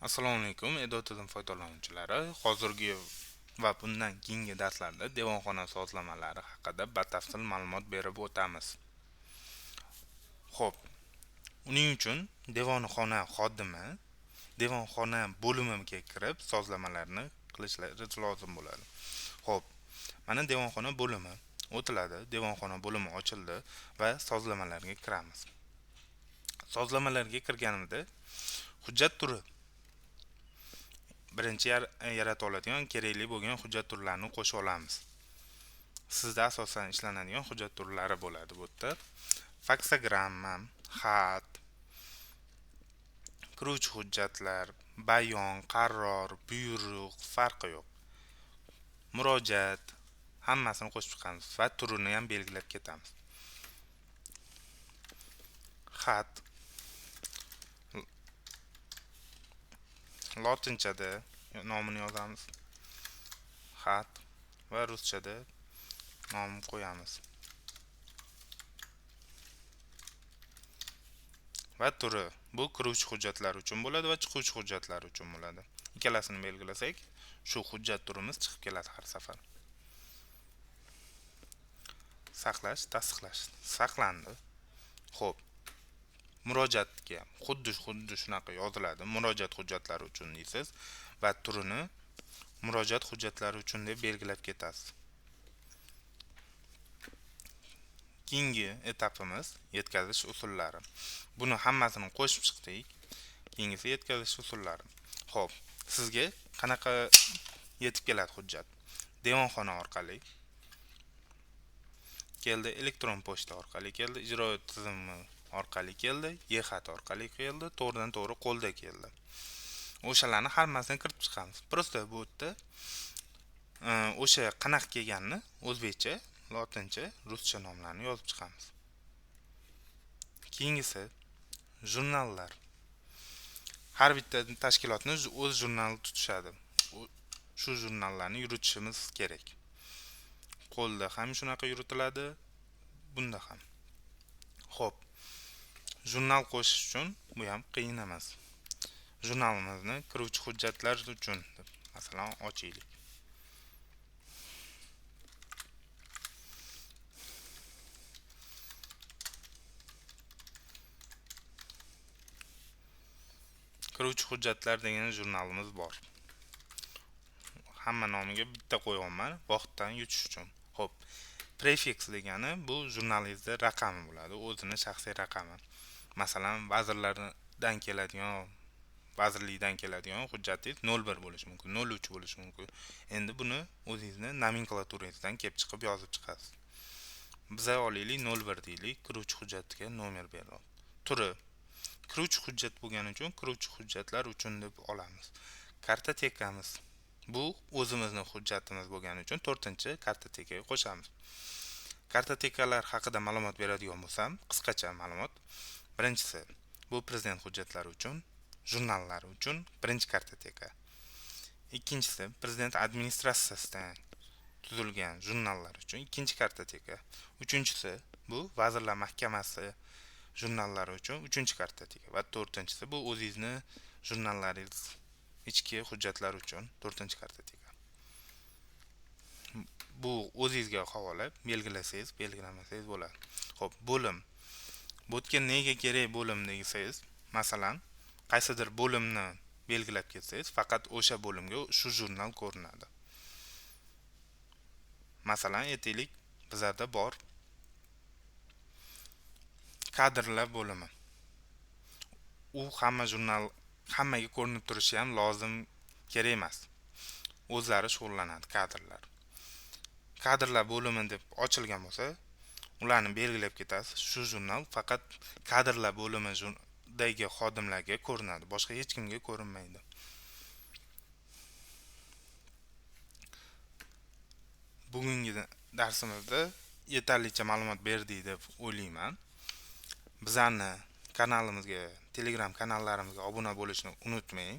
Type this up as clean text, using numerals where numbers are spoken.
Assalomu alaykum, Edotidim foydalanuvchilari. Hozirgi va bundan keyingi darslarda devonxona sozlamalari haqida batafsil ma'lumot berib o'tamiz. Xo'p, uning uchun devonxona xodimi devonxona bo'limiga kirib sozlamalarni qilishlari lozim bo'ladi. Xo'p, mana devonxona bo'limi o'tiladi, devonxona bo'limi ochildi va sozlamalarga kiramiz. Sozlamalarga kirganimizda hujjat turi birinchi yarata oladigan kerakli bo'lgan hujjat turlarini qo'shib olamiz. Sizda asosan ishlanadigan hujjat turlari bo'ladi bu yerda. Faksogramma, xat, kiruvchi hujjatlar, bayon, qaror, buyruq farqi yo'q. Murojaat hammasini qo'shib chiqamiz va turini ham belgilab ketamiz. Xat lotinchada nomini yozamiz. Xat va ruschada nom qo'yamiz. Va turi bu kiruvchi hujjatlar uchun bo'ladi va chiquvchi hujjatlar uchun bo'ladi. Ikkalasini belgilasak, shu hujjat turimiz chiqib keladi har safar. Saqlash, tasdiqlash. Saqlandi. Xo'p. Murojaatga xuddi shunaqa yoziladi. Murojaat hujjatlari uchun deysiz va turini murojaat hujjatlari uchun deb belgilab ketasiz. Keyingi etapimiz yetkazish usullari. Buni hammasini qo'shib chiqdik. Keyingisi yetkazish usullari. Xo'p, sizga qanaqa yetib keladi hujjat? Devonxona orqali keldi, elektron pochta orqali keldi, ijroiya tizimi orqali keldi, e-xat orqali keldi, to'g'ridan to'g'ri qo'lda keldi. O'shalarni hammasini kiritib chiqamiz. Prosta bu yerda o'sha qanaqa kelganini o'zbekcha, lotincha, ruscha nomlarini yozib chiqamiz. Keyingisi jurnallar. Har bitta tashkilotning o'z jurnali tutishadi. Shu jurnallarni yuritishimiz kerak. Qo'lda ham shunaqa yuritiladi, bunda ham. Xo'p. Jurnal qo'shish uchun bu ham qiyin emas. Jurnalimizni kiruvchi hujjatlar uchun masalan ochaylik. Kiruvchi hujjatlar degan jurnalimiz bor. Hamma nomiga bitta qo'yganman, vaqtdan yutish uchun. Xo'p. Prefix degani bu jurnalingizda raqami bo'ladi, o'zining shaxsiy raqami. Masalan, vazirlardan keladigan hujjatingiz 01 bo'lishi mumkin, 03 bo'lishi mumkin. Endi buni o'zingizning nomenklaturangizdan kelib chiqib yozib chiqasiz. Biz olaylik 01 deylik, kiruvchi hujjatga nomer beriladi. Turi kiruvchi hujjat bo'lgani uchun kiruvchi hujjatlar uchun deb olamiz. Kartotekamiz bu o'zimizning hujjatimiz bo'lgani uchun 4-kartotekaga qo'shamiz. Kartotekalar haqida ma'lumot beradigan bo'lsam, qisqacha ma'lumot. Birinchisi, bu prezident hujjatlari uchun, jurnallar uchun birinchi kartoteka. Ikkinchisi, prezident administratsiyasidan tuzilgan jurnallar uchun ikkinchi kartoteka. Uchinchisi, bu vazirlar mahkamasi jurnallari uchun uchinchi kartoteka va to'rtinchisi bu o'zingizning jurnallaringiz ichki hujjatlar uchun 4-kartoteka. Bu o'zingizga havola, belgilasangiz, belgilamasangiz bo'ladi. Xo'p, bo'lim. Bu yerga nega kerak bo'lim desangiz, masalan, qaysidir bo'limni belgilab ketsangiz, faqat o'sha bo'limga shu jurnal ko'rinadi. Masalan, aytaylik, bizlarda bor kadrlar bo'limi. U hammaga ko'rinib turishi ham lozim kerak emas. O'zlari shug'ullanadi kadrlar. Kadrlar bo'limi deb ochilgan bo'lsa, ularni belgilab ketasiz. Shu jurnal faqat kadrlar bo'limidagi xodimlarga ko'rinadi, boshqa hech kimga ko'rinmaydi. Bugungi darsimizda yetarlicha ma'lumot berdik deb o'ylayman. Bizlarni kanalimizga, Telegram kanallarimizga obuna bo'lishni unutmang.